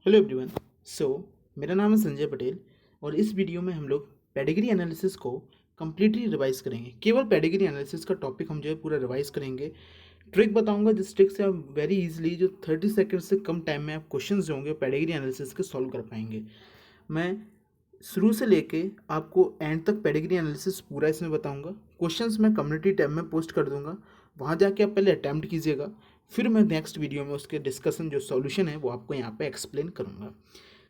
Hello everyone. सो मेरा नाम है संजय पटेल और इस वीडियो में हम लोग पेडिग्री एनालिसिस को कम्प्लीटली रिवाइज करेंगे। केवल पेडिग्री एनालिसिस का टॉपिक हम जो है पूरा रिवाइज करेंगे। ट्रिक बताऊंगा जिस ट्रिक से आप वेरी इजीली जो 30 सेकंड से कम टाइम में आप क्वेश्चंस जो होंगे पेडिग्री एनालिसिस के सॉल्व कर पाएंगे। मैं शुरू से लेके आपको एंड तक पेडिग्री एनालिसिस पूरा इसमें बताऊंगा। क्वेश्चंस मैं कम्युनिटी टैब में पोस्ट कर दूंगा, वहाँ जाके आप पहले अटैम्प्ट कीजिएगा, फिर मैं नेक्स्ट वीडियो में उसके डिस्कशन जो सॉल्यूशन है वो आपको यहाँ पे एक्सप्लेन करूँगा।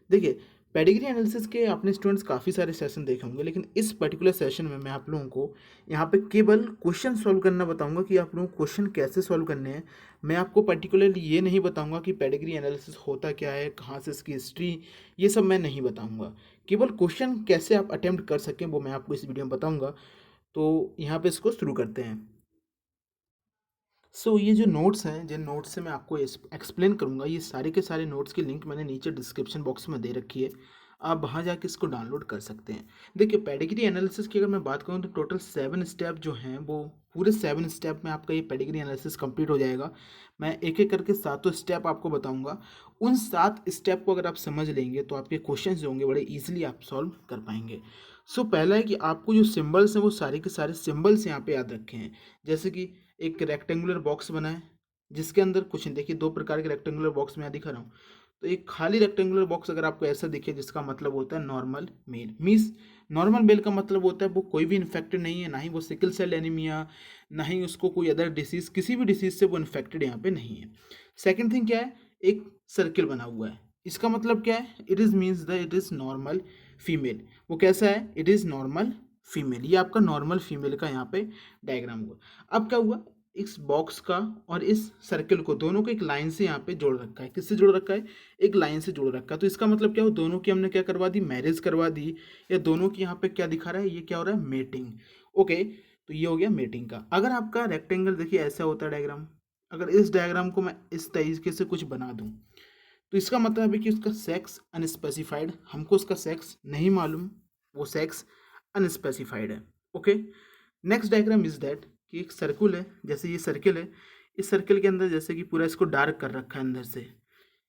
देखिए, पेडिग्री एनालिसिस के आपने स्टूडेंट्स काफ़ी सारे सेशन देखे होंगे, लेकिन इस पर्टिकुलर सेशन में मैं आप लोगों को यहाँ पे केवल क्वेश्चन सॉल्व करना बताऊंगा कि आप लोगों को क्वेश्चन कैसे सॉल्व करने हैं। मैं आपको पर्टिकुलरली ये नहीं बताऊंगा कि पेडिग्री एनालिसिस होता क्या है, कहाँ से इसकी हिस्ट्री, ये सब मैं नहीं बताऊंगा। केवल क्वेश्चन कैसे आप अटेम्प्ट कर सकें वो मैं आपको इस वीडियो में बताऊंगा। तो यहाँ पे इसको शुरू करते हैं। ये जो नोट्स हैं, जिन नोट्स से मैं आपको एक्सप्लेन करूँगा, ये सारे के सारे नोट्स की लिंक मैंने नीचे डिस्क्रिप्शन बॉक्स में दे रखी है। आप वहाँ जाके इसको डाउनलोड कर सकते हैं। देखिए, पेडिग्री एनालिसिस की अगर मैं बात करूँ तो टोटल 7 स्टेप जो हैं वो पूरे 7 स्टेप में आपका ये पेडिग्री एनालिसिस कंप्लीट हो जाएगा। मैं एक एक करके सातों स्टेप आपको बताऊँगा। उन 7 स्टेप को अगर आप समझ लेंगे तो आपके क्वेश्चन जो होंगे बड़े ईजिली आप सॉल्व कर पाएंगे। पहला है कि आपको जो सिम्बल्स हैं वो सारे के सारे सिम्बल्स यहाँ पे याद रखे हैं। जैसे कि एक रेक्टेंगुलर बॉक्स बना है जिसके अंदर कुछ नहीं, देखिए 2 प्रकार के रेक्टेंगुलर बॉक्स मैं यहाँ दिखा रहा हूँ। तो एक खाली रेक्टेंगुलर बॉक्स अगर आपको ऐसा दिखे जिसका मतलब होता है normal male, means normal male का मतलब होता है वो कोई भी इन्फेक्टेड नहीं है, ना ही वो सिकल सेल एनीमिया, ना ही उसको कोई अदर डिसीज, किसी भी डिसीज से वो इन्फेक्टेड यहाँ पे नहीं है। सेकेंड थिंग क्या है, एक सर्किल बना हुआ है, इसका मतलब क्या है, it is means the it is normal female. वो कैसा है, इट इज़ नॉर्मल फीमेल। ये आपका नॉर्मल फीमेल का यहाँ पे डायग्राम हुआ। अब क्या हुआ, इस बॉक्स का और इस सर्किल को दोनों को एक लाइन से यहाँ पे जोड़ रखा है। किससे जोड़ रखा है, एक लाइन से जोड़ रखा है। तो इसका मतलब क्या हो, दोनों की हमने क्या करवा दी, मैरिज करवा दी, या दोनों की यहाँ पे क्या दिखा रहा है, ये क्या हो रहा है, मेटिंग। ओके, तो ये हो गया मेटिंग का। अगर आपका रेक्टेंगल देखिए ऐसा होता है डायग्राम, अगर इस डायग्राम को मैं इस तरीके से कुछ बना दूं तो इसका मतलब है कि उसका सेक्स अनस्पेसिफाइड, हमको उसका सेक्स नहीं मालूम, वो सेक्स अनस्पेसिफाइड है। Okay, next diagram is that कि एक सर्कुल है, जैसे ये सर्किल है, इस सर्किल के अंदर जैसे कि पूरा इसको डार्क कर रखा है अंदर से,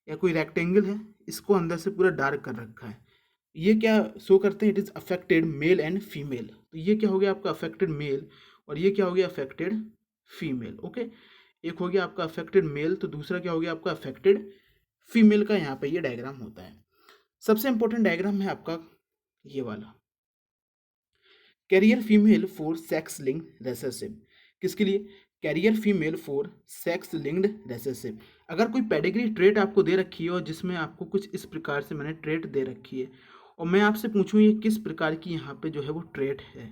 या कोई रेक्टेंगल है इसको अंदर से पूरा डार्क कर रखा है। ये क्या शो करते हैं, it is affected male and female. तो ये क्या हो गया आपका अफेक्टेड मेल, और ये क्या हो गया अफेक्टेड फीमेल। ओके, एक हो गया आपका अफेक्टेड मेल, तो दूसरा क्या हो गया आपका अफेक्टेड फीमेल का यहाँ पे ये डायग्राम होता है। सबसे इंपॉर्टेंट डायग्राम है आपका ये वाला, carrier female for sex linked recessive. किसके लिए, carrier female for sex linked recessive. अगर कोई पेडिग्री ट्रेट आपको दे रखी है और जिसमें आपको कुछ इस प्रकार से मैंने ट्रेट दे रखी है, और मैं आपसे पूछूं ये किस प्रकार की यहाँ पे जो है वो ट्रेट है,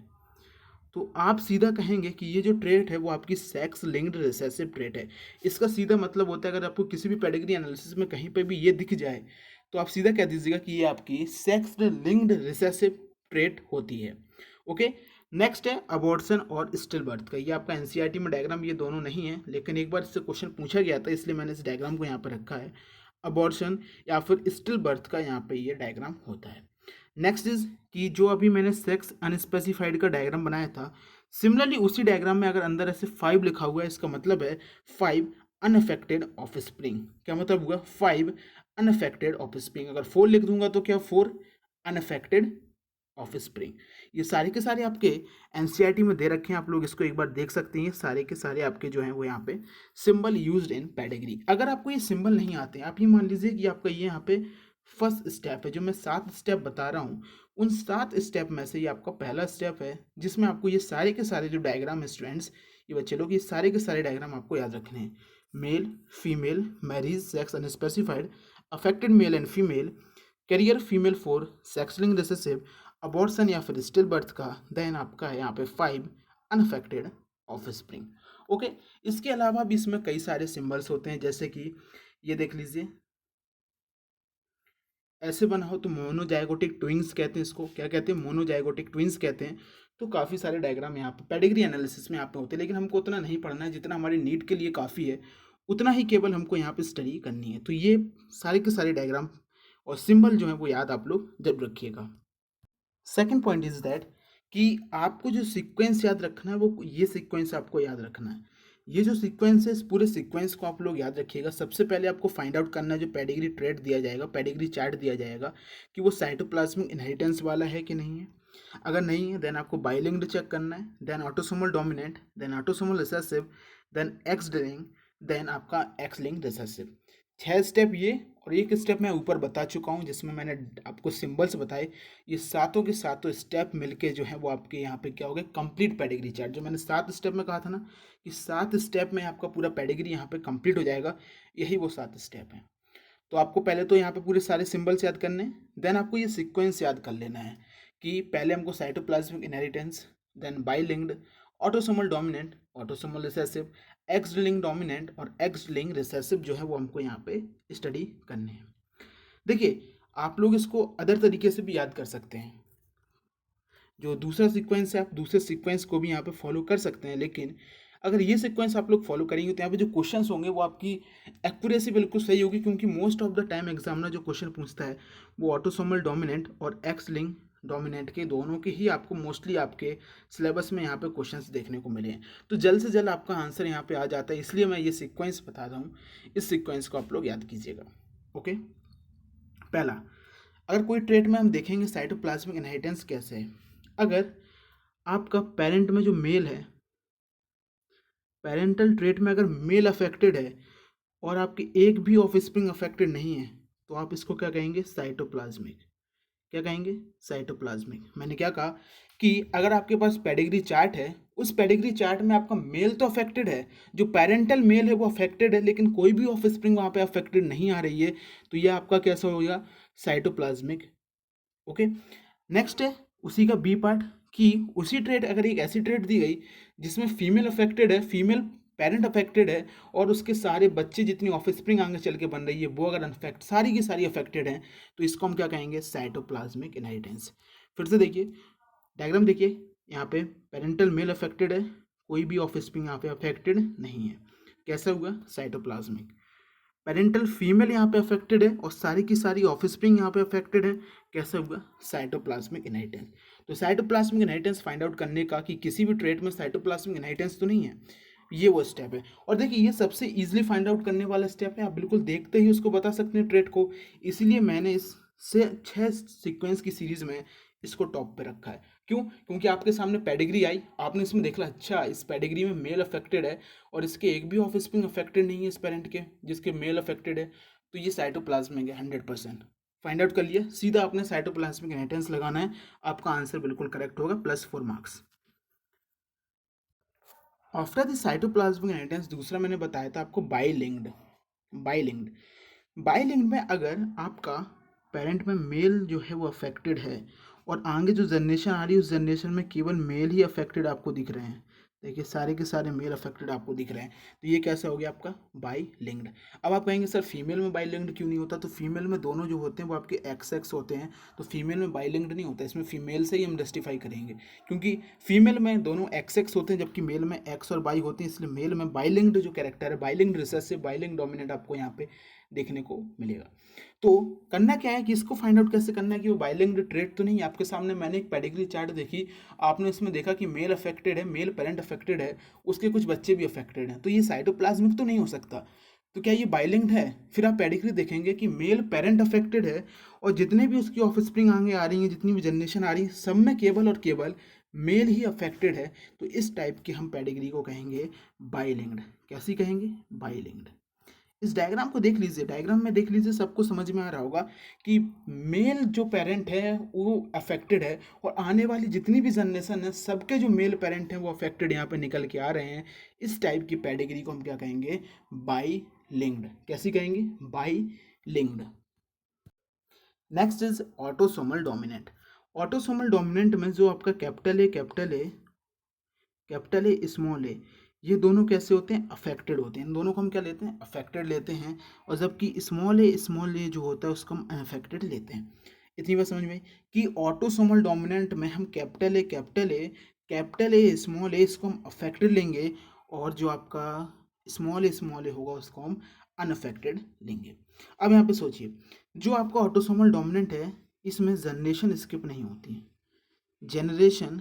तो आप सीधा कहेंगे कि ये जो ट्रेट है वो आपकी सेक्स लिंक्ड रिसेसिव ट्रेट है। इसका सीधा मतलब होता है, अगर आपको किसी भी पेडिग्री एनालिसिस में कहीं पे भी ये दिख जाए तो आप सीधा कह दीजिएगा कि ये आपकी सेक्स लिंक्ड रिसेसिव ट्रेट होती है। ओके, नेक्स्ट है अबॉर्शन और स्टिल बर्थ का। ये आपका एनसीईआरटी में डायग्राम ये दोनों नहीं है, लेकिन एक बार इससे क्वेश्चन पूछा गया था इसलिए मैंने इस डायग्राम को यहाँ पर रखा है। अबॉर्शन या फिर स्टिल बर्थ का यहाँ पे ये डायग्राम होता है। नेक्स्ट इज कि जो अभी मैंने सेक्स अनस्पेसिफाइड का डायग्राम बनाया था, सिमिलरली उसी डायग्राम में अगर अंदर ऐसे 5 लिखा हुआ है, इसका मतलब है 5 अनअफेक्टेड ऑफ स्प्रिंग। क्या मतलब हुआ, 5 अनअफेक्टेड ऑफ स्प्रिंग। अगर 4 लिख दूंगा तो क्या, 4 अनअफेक्टेड ऑफ स्प्रिंग। ये सारे के सारे आपके एनसीईआरटी में दे रखे हैं, आप लोग इसको एक बार देख सकते हैं। सारे के सारे आपके जो हैं वो यहाँ पे सिंबल यूज्ड इन पेडिग्री। अगर आपको ये सिंबल नहीं आते हैं, आप ये मान लीजिए कि आपका ये यहाँ पे फर्स्ट स्टेप है। जो मैं 7 स्टेप बता रहा हूँ, उन 7 स्टेप में से ये आपका पहला स्टेप है, जिसमें आपको ये सारे के सारे जो डायग्राम है स्टूडेंट्स, ये बच्चे लोग, ये सारे के सारे डायग्राम आपको याद रखने हैं। Male female, marriage, sex unspecified, affected male and female, carrier female for sex linked recessive, abortion या फिर स्टिल बर्थ का, देन आपका है यहाँ पे 5 अनअफेक्टेड ऑफ स्प्रिंग। ओके, इसके अलावा भी इसमें कई सारे सिंबल्स होते हैं, जैसे कि ये देख लीजिए, ऐसे बना हो तो मोनोजाइगोटिक ट्विंस कहते हैं इसको। क्या कहते हैं, मोनोजाइगोटिक ट्विंस कहते हैं। तो काफ़ी सारे डायग्राम यहाँ पे पेडिग्री एनालिसिस में यहाँ पे होते हैं, लेकिन हमको उतना नहीं पढ़ना है जितना हमारी नीड के लिए काफ़ी है, उतना ही केवल हमको यहाँ पे स्टडी करनी है। तो ये सारे के सारे डायग्राम और सिंबल जो है वो याद आप लोग जरूर रखिएगा। सेकेंड पॉइंट इज दैट कि आपको जो सीक्वेंस याद रखना है वो ये सीक्वेंस आपको याद रखना है। ये जो सीक्वेंस है, इस पूरे सीक्वेंस को आप लोग याद रखिएगा। सबसे पहले आपको फाइंड आउट करना है, जो पेडिग्री ट्रेट दिया जाएगा, पेडिग्री चार्ट दिया जाएगा, कि वो साइटोप्लाज्मिक इनहेरिटेंस वाला है कि नहीं है। अगर नहीं है देन आपको बाइलिंक्ड चेक करना है, then autosomal dominant, then autosomal recessive, then x link, then आपका एक्स लिंक रिसेसिव। 6 स्टेप ये, और एक स्टेप मैं ऊपर बता चुका हूँ जिसमें मैंने आपको सिंबल्स बताए। ये सातों के सातों स्टेप मिलके जो है वो आपके यहाँ पे क्या हो गया, कंप्लीट पेडिग्री चार्ट। जो मैंने 7 स्टेप में कहा था ना कि 7 स्टेप में आपका पूरा पेडिग्री यहाँ पे कंप्लीट हो जाएगा, यही वो 7 स्टेप हैं। तो आपको पहले तो यहाँ पे पूरे सारे सिंबल्स याद करने हैं, देन आपको ये सीक्वेंस याद कर लेना है कि पहले हमको cytoplasmic inheritance, then Y linked, autosomal dominant, autosomal recessive, X link dominant और एक्स लिंक रिसेसिव जो है वो हमको यहाँ पे स्टडी करने हैं। देखिए आप लोग इसको अदर तरीके से भी याद कर सकते हैं। जो दूसरा सीक्वेंस है आप दूसरे सीक्वेंस को भी यहाँ पे फॉलो कर सकते हैं, लेकिन अगर ये सीक्वेंस आप लोग फॉलो करेंगे तो यहाँ पे जो क्वेश्चंस होंगे वो आपकी एक्यूरेसी बिल्कुल सही होगी, क्योंकि most of the time examiner जो क्वेश्चन पूछता है वो ऑटोसोमल डोमिनेंट और एक्स लिंक डोमिनेंट के दोनों के ही आपको मोस्टली आपके सिलेबस में यहाँ पे क्वेश्चंस देखने को मिले हैं। तो जल्द से जल्द आपका आंसर यहाँ पे आ जाता है, इसलिए मैं ये सीक्वेंस बता रहा हूँ। इस सीक्वेंस को आप लोग याद कीजिएगा। ओके, पहला, अगर कोई ट्रेट में हम देखेंगे साइटोप्लाज्मिक इनहेरिटेंस कैसे है। अगर आपका पेरेंट में जो मेल है, पेरेंटल ट्रेट में अगर मेल अफेक्टेड है और आपकी एक भी ऑफस्प्रिंग अफेक्टेड नहीं है, तो आप इसको क्या कहेंगे, साइटोप्लाज्मिक। क्या कहेंगे, साइटोप्लाज्मिक। मैंने क्या कहा कि अगर आपके पास पेडिग्री चार्ट है, उस पेडिग्री चार्ट में आपका मेल तो अफेक्टेड है, जो पेरेंटल मेल है वो अफेक्टेड है, लेकिन कोई भी ऑफस्प्रिंग वहाँ पे अफेक्टेड नहीं आ रही है, तो ये आपका कैसा होगा, साइटोप्लाज्मिक। ओके, नेक्स्ट है उसी का बी पार्ट, कि उसी ट्रेट, अगर एक ऐसी ट्रेट दी गई जिसमें फीमेल अफेक्टेड है, फीमेल पेरेंट अफेक्टेड है, और उसके सारे बच्चे जितनी ऑफस्प्रिंग आगे चल के बन रही है वो अगर अनफेक्ट सारी की सारी अफेक्टेड हैं, तो इसको हम क्या कहेंगे, साइटोप्लाज्मिक इनहेरिटेंस। फिर से देखिए डायग्राम, देखिए यहाँ पे पेरेंटल मेल अफेक्टेड है, कोई भी ऑफस्प्रिंग यहाँ पे अफेक्टेड नहीं है, कैसा हुआ, साइटोप्लाज्मिक। पेरेंटल फीमेल यहाँ पे अफेक्टेड है और सारी की सारी ऑफस्प्रिंग यहाँ पे अफेक्टेड है, कैसे होगा, साइटोप्लाज्मिक इनहेरिटेंस। तो साइटोप्लाज्मिक इनहेरिटेंस फाइंड आउट करने का कि किसी भी ट्रेट में साइटोप्लाज्मिक इनहेरिटेंस तो नहीं है, ये वो स्टेप है। और देखिए ये सबसे इजीली फाइंड आउट करने वाला स्टेप है, आप बिल्कुल देखते ही उसको बता सकते हैं ट्रेट को, इसीलिए मैंने इससे 6 सीक्वेंस की सीरीज में इसको टॉप पे रखा है। क्यों, क्योंकि आपके सामने पेडिग्री आई, आपने इसमें देखा अच्छा इस पेडिग्री में मेल अफेक्टेड है और इसके एक भी ऑफस्प्रिंग अफेक्टेड नहीं है इस पेरेंट के जिसके मेल अफेक्टेड है, तो ये साइटोप्लाज्मिक है 100%। फाइंड आउट कर लिया, सीधा आपने साइटोप्लाज्मिक इनहेरिटेंस लगाना है, आपका आंसर बिल्कुल करेक्ट होगा, +4 marks. After the cytoplasmic inheritance दूसरा मैंने बताया था आपको बाइलिंक्ड। बाइलिंक्ड बाइलिंक्ड में अगर आपका पेरेंट में मेल जो है वो अफेक्टेड है और आगे जो जनरेशन आ रही है उस जनरेशन में केवल मेल ही अफेक्टेड आपको दिख रहे हैं, देखिए सारे के सारे मेल अफेक्टेड आपको दिख रहे हैं, तो ये कैसा हो गया आपका, बाई लिंक्ड। अब आप कहेंगे सर फीमेल में बाई लिंक्ड क्यों नहीं होता, तो फीमेल में दोनों जो होते हैं वो आपके एक्स एक्स होते हैं, तो फीमेल में बाई लिंक्ड नहीं होता, इसमें फीमेल से ही हम जस्टिफाई करेंगे, क्योंकि फीमेल में दोनों एक्स एक्स होते हैं जबकि मेल में एक्स और बाई होते हैं, इसलिए मेल में बाई लिंक्ड जो कैरेक्टर है, by linked recessive, by linked dominant आपको यहाँ पे देखने को मिलेगा। तो करना क्या है कि इसको फाइंड आउट कैसे करना है कि वो बाइलिंक्ड ट्रेट तो नहीं है। आपके सामने मैंने एक पेडिग्री चार्ट देखी, आपने इसमें देखा कि मेल अफेक्टेड है, मेल पेरेंट अफेक्टेड है, उसके कुछ बच्चे भी अफेक्टेड हैं, तो ये साइटोप्लाज्मिक तो नहीं हो सकता, तो क्या ये बाइलिंक्ड है। फिर आप पेडिग्री देखेंगे कि मेल पेरेंट अफेक्टेड है और जितने भी उसकी ऑफस्प्रिंग आगे आ रही हैं, जितनी भी जनरेशन आ रही है, सब में केवल और केवल मेल ही अफेक्टेड है, तो इस टाइप की हम पेडिग्री को कहेंगे बाइलिंक्ड। कैसी कहेंगे, बाइलिंक्ड। इस डायग्राम को देख लीजिए, डायग्राम में देख लीजिए, सबको समझ में आ रहा होगा कि मेल जो पेरेंट है वो अफेक्टेड है और आने वाली जितनी भी जनरेशन है सबके जो मेल पेरेंट हैं वो अफेक्टेड यहाँ पे निकल के आ रहे हैं। इस टाइप की पेडिग्री को हम क्या कहेंगे, बाई लिंक्ड। कैसी कहेंगे, Y linked. Next is autosomal dominant. Autosomal dominant में जो आपका capital A, capital A, capital A, small A, ये दोनों कैसे होते हैं, अफेक्टेड होते हैं। इन दोनों को हम क्या लेते हैं, अफेक्टेड लेते हैं, और जबकि स्मॉल ए जो होता है उसको हम अनअफेक्टेड लेते हैं। इतनी बात समझ में आई कि ऑटोसोमल डोमिनेंट में हम capital A, capital A, capital A, small A, इसको हम अफेक्टेड लेंगे, और जो आपका स्मॉल ए होगा उसको हम अनअफेक्टेड लेंगे। अब यहाँ पे सोचिए, जो आपका ऑटोसोमल डोमिनेंट है इसमें जनरेशन स्किप नहीं होती है, generation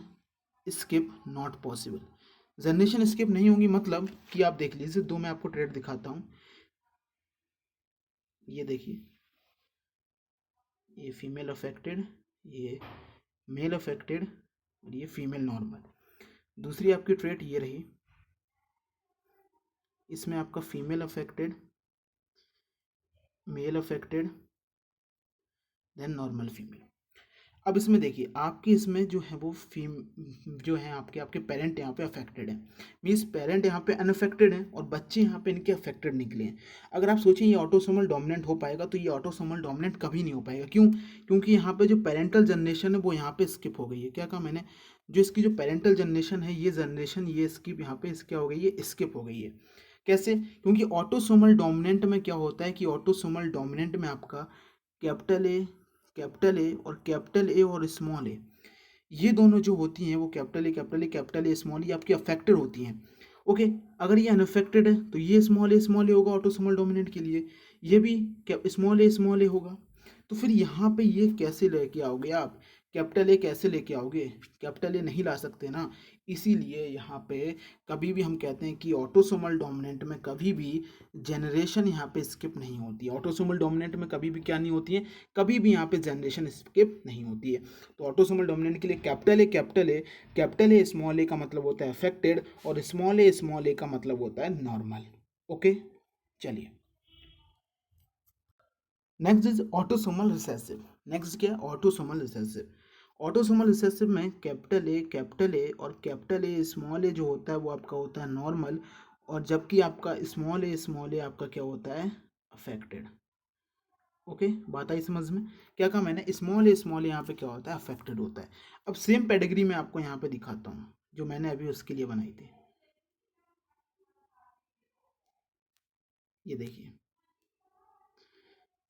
skip not possible. Generation skip नहीं होंगी मतलब कि आप देख लीजिए, दो मैं आपको ट्रेड दिखाता हूँ। ये देखिए, ये फीमेल अफेक्टेड, ये मेल अफेक्टेड और ये फीमेल नॉर्मल। दूसरी आपकी ट्रेट ये रही, इसमें आपका female affected, male affected, then normal female. अब इसमें देखिए आपकी इसमें जो है वो जो है आपके आपके पेरेंट यहाँ पे अफेक्टेड हैं, मीन्स पेरेंट यहाँ पे अनअफेक्टेड हैं और बच्चे यहाँ पे इनके अफेक्टेड निकले हैं। अगर आप सोचें ये ऑटोसोमल डोमिनेंट हो पाएगा, तो ये ऑटोसोमल डोमिनेंट कभी नहीं हो पाएगा। क्यों? क्योंकि यहाँ पे जो पेरेंटल जनरेशन है वो यहाँ पे स्किप हो गई है। क्या कहा मैंने? जो इसकी जो पेरेंटल जनरेशन है, ये जनरेशन ये स्किप यहाँ पे क्या हो गई है? स्किप हो गई है। कैसे? क्योंकि ऑटोसोमल डोमिनेंट में क्या होता है कि ऑटोसोमल डोमिनेंट में आपका कैपिटल ए और कैपिटल ए और स्मॉल ए, ये दोनों जो होती हैं वो कैपिटल ए स्मॉल ए आपकी अफेक्टेड होती हैं। ओके, अगर ये अनअफेक्टेड है तो ये स्मॉल ए होगा ऑटोसोमल डोमिनेंट के लिए, ये भी स्मॉल ए होगा। तो फिर यहाँ पे ये कैसे लेके आओगे आप? कैपिटल ए कैसे लेके आओगे? कैपिटल ए नहीं ला सकते ना। इसीलिए यहाँ पे कभी भी हम कहते हैं कि ऑटोसोमल डोमिनेंट में कभी भी जनरेशन यहाँ पे स्किप नहीं होती है। ऑटोसोमल डोमिनेंट में कभी भी क्या नहीं होती है? कभी भी यहाँ पे जनरेशन स्किप नहीं होती है। तो ऑटोसोमल डोमिनेंट के लिए कैपिटल ए स्मॉल ए का मतलब होता है अफेक्टेड और स्मॉल ए का मतलब होता है नॉर्मल। ओके, चलिए next is autosomal recessive. Next क्या है? Autosomal recessive. ऑटोसोमल रिसेसिव में कैपिटल ए और कैपिटल ए स्मॉल ए जो होता है वो आपका होता है नॉर्मल, और जबकि आपका स्मॉल ए आपका क्या होता है? अफेक्टेड। ओके, बात आई समझ में? क्या कहा मैंने? स्मॉल ए यहाँ पे क्या होता है? अफेक्टेड होता है। अब सेम पेडिग्री में आपको यहाँ पे दिखाता हूँ जो मैंने अभी उसके लिए बनाई थी। ये देखिए,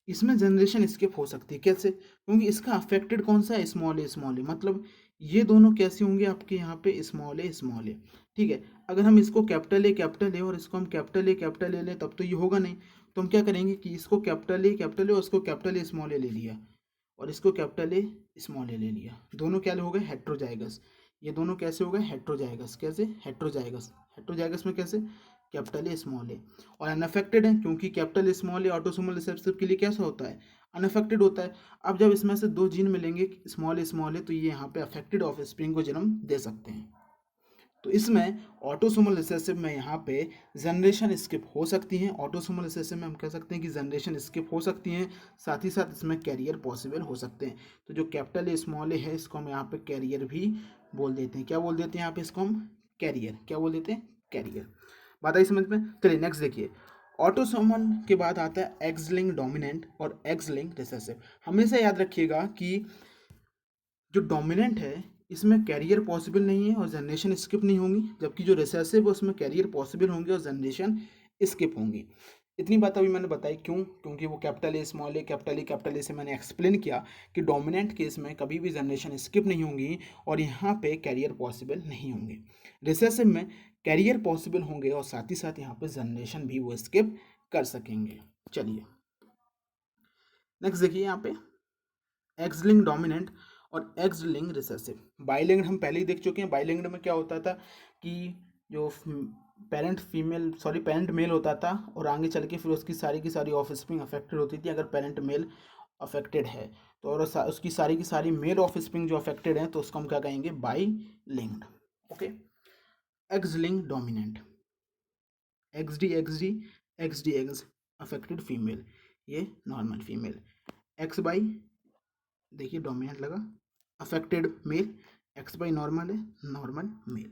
इसमें जनरेशन स्किप हो सकती है। कैसे? क्योंकि इसका अफेक्टेड कौन सा है? स्मॉल ए, मतलब ये दोनों कैसे होंगे आपके यहाँ पे? स्मॉल ए। ठीक है, अगर हम इसको कैपिटल ए और इसको हम कैपिटल ए ले तब तो ये होगा नहीं। तो हम क्या करेंगे कि इसको कैपिटल ए और इसको कैपिटल ए स्मॉल ए ले लिया और इसको कैपिटल ए स्मॉल ए ले लिया। दोनों क्या हो गए? हेट्रोजाइगस। ये दोनों कैसे हो गए? हेट्रोजाइगस। कैसे? हेट्रोजाइगस। हेट्रोजाइगस में कैसे? कैपिटल ए स्मॉल ए। और अनअफेक्टेड है क्योंकि कैपिटल स्मॉल ए ऑटोसोमल रिसेसिव के लिए कैसा होता है? अनअफेक्टेड होता है। अब जब इसमें से दो जीन मिलेंगे स्मॉल ए तो ये यहाँ पे अफेक्टेड ऑफ स्प्रिंग को जन्म दे सकते हैं। तो इसमें ऑटोसोमल रिसेसिव में यहाँ पे जनरेशन स्किप हो सकती हैं। ऑटोसोमल रिसेसिव में हम कह सकते हैं कि जनरेशन स्किप हो सकती हैं, साथ ही साथ इसमें कैरियर पॉसिबल हो सकते हैं। तो जो कैपिटल ए स्मॉल ए है इसको हम यहाँ पे कैरियर भी बोल देते हैं। क्या बोल देते हैं यहाँ पे? इसको हम कैरियर। क्या बोल देते हैं? कैरियर। बात आई समझ में? चलिए नेक्स्ट देखिए, ऑटोसोमल के बाद आता है एक्स लिंक्ड डोमिनेंट और एक्स लिंक्ड रिसेसिव। हमेशा याद रखिएगा कि जो डोमिनेंट है इसमें कैरियर पॉसिबल नहीं है और जनरेशन स्किप नहीं होंगी, जबकि जो रिसेसिव है उसमें कैरियर पॉसिबल होंगे और जनरेशन स्किप होंगी। इतनी बात अभी मैंने बताई। क्यों? क्योंकि वो कैपिटल ए से मैंने एक्सप्लेन किया कि डोमिनेंट केस में कभी भी जनरेशन स्किप नहीं होंगी और यहाँ पे कैरियर पॉसिबल नहीं होंगे। रिसेसिव में कैरियर पॉसिबल होंगे और साथ ही साथ यहाँ पे जनरेशन भी वो स्किप कर सकेंगे। चलिए नेक्स्ट देखिए, यहाँ पे एक्स लिंक्ड डोमिनेंट और एक्स लिंक्ड रिसेसिव। बाइलिंक्ड हम पहले ही देख चुके हैं। बाइलिंक्ड में क्या होता था कि जो पेरेंट मेल होता था और आगे चल के फिर उसकी सारी की सारी ऑफस्प्रिंग अफेक्टेड होती थी। अगर पेरेंट मेल अफेक्टेड है तो और उसकी सारी की सारी मेल ऑफस्प्रिंग जो अफेक्टेड है तो उसको हम क्या कहेंगे? Y linked. Okay, X linked dominant, X D affected female, ये नॉर्मल फीमेल। एक्स बाई, देखिए डोमिनेंट लगा, affected male, X Y normal है, नॉर्मल मेल।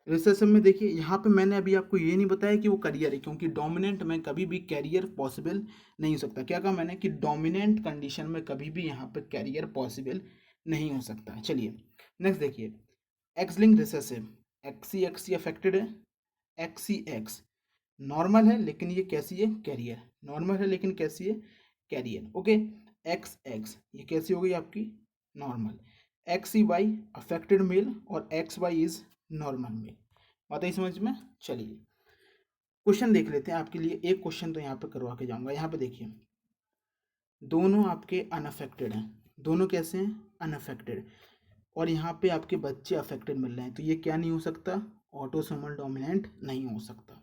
रिसेसिव में देखिए यहाँ पे मैंने अभी आपको ये नहीं बताया कि वो करियर है, क्योंकि डोमिनेंट में कभी भी कैरियर पॉसिबल नहीं हो सकता। क्या कहा मैंने? कि डोमिनेंट कंडीशन में कभी भी यहाँ पे कैरियर पॉसिबल नहीं हो सकता। चलिए नेक्स्ट देखिए, एक्स लिंक्ड रिसेसिव। एक्स सी अफेक्टेड है, एक्स नॉर्मल है लेकिन ये कैसी है? कैरियर। नॉर्मल है लेकिन कैसी है? कैरियर। ओके, एक्स ये कैसी हो गई आपकी? Normal. X E Y affected male और X Y is normal male. बात आई समझ में? चलिए क्वेश्चन देख लेते हैं आपके लिए। एक क्वेश्चन तो यहाँ पे करवा के जाऊंगा। यहाँ पे देखिए, दोनों आपके अनअफेक्टेड हैं। दोनों कैसे हैं? अनअफेक्टेड। और यहाँ पे आपके बच्चे अफेक्टेड मिल रहे हैं, तो ये क्या नहीं हो सकता? ऑटोसोमल डोमिनेंट नहीं हो सकता।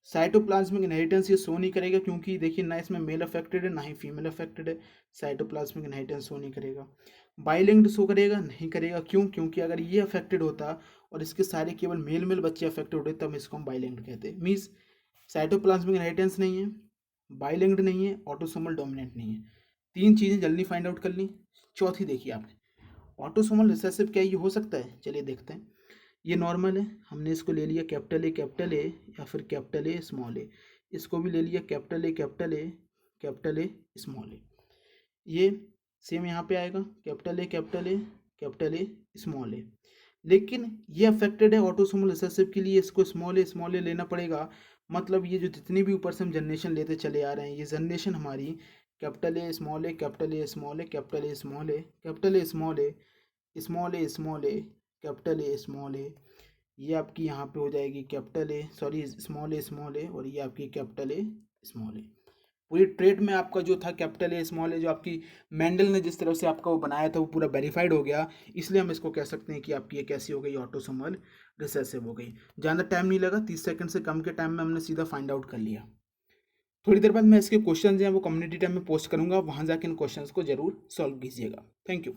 साइटोप्लाज्मिक इनहेरिटेंस ये शो नहीं करेगा क्योंकि देखिए ना इसमें मेल अफेक्टेड है ना ही फीमेल अफेक्टेड है, साइटोप्लाज्मिक इनहेरिटेंस शो नहीं करेगा। बाइलिंक्ड शो करेगा नहीं करेगा, क्यों? क्योंकि अगर ये अफेक्टेड होता और इसके सारे केवल मेल मेल बच्चे अफेक्टेड होते तब इसको हम बाइलिंक्ड कहते हैं। मीन्स साइटोप्लाज्मिक इनहेरिटेंस नहीं है, बाइलिंक्ड नहीं है, ऑटोसोमल डोमिनेंट नहीं है। तीन चीज़ें जल्दी फाइंड आउट कर ली। चौथी देखिए आपने, ऑटोसोमल रिसेसिव क्या ये हो सकता है? चलिए देखते हैं। ये नॉर्मल है, हमने इसको ले लिया कैपिटल ए या फिर कैपिटल ए स्मॉल ए, इसको भी ले लिया कैपिटल ए स्मॉल ए। ये सेम यहाँ पे आएगा कैपिटल ए स्मॉल ए। लेकिन ये अफेक्टेड है ऑटोसोमल रिसेसिव के लिए, इसको स्मॉल ए लेना पड़ेगा। मतलब ये जो जितनी भी ऊपर से हम जनरेशन लेते चले आ रहे हैं, ये जनरेशन हमारी capital A small A capital A small A capital A small A capital A small A small A small A capital A small A, ये आपकी यहाँ पे हो जाएगी स्मॉल ए और ये आपकी कैपिटल ए स्मॉल ए। पूरी ट्रेड में आपका जो था कैपिटल ए स्मॉल ए, जो आपकी मेंडल ने जिस तरह से आपका वो बनाया था वो पूरा वेरीफाइड हो गया। इसलिए हम इसको कह सकते हैं कि आपकी ये कैसी हो गई? ऑटोसोमल रिसेसिव हो गई। ज़्यादा टाइम नहीं लगा, 30 सेकंड से कम के टाइम में हमने सीधा फाइंड आउट कर लिया। थोड़ी देर बाद मैं इसके क्वेश्चन हैं वो कम्युनिटी टैब में पोस्ट करूँगा, वहाँ जाके इन क्वेश्चंस को जरूर सॉल्व कीजिएगा। Thank you.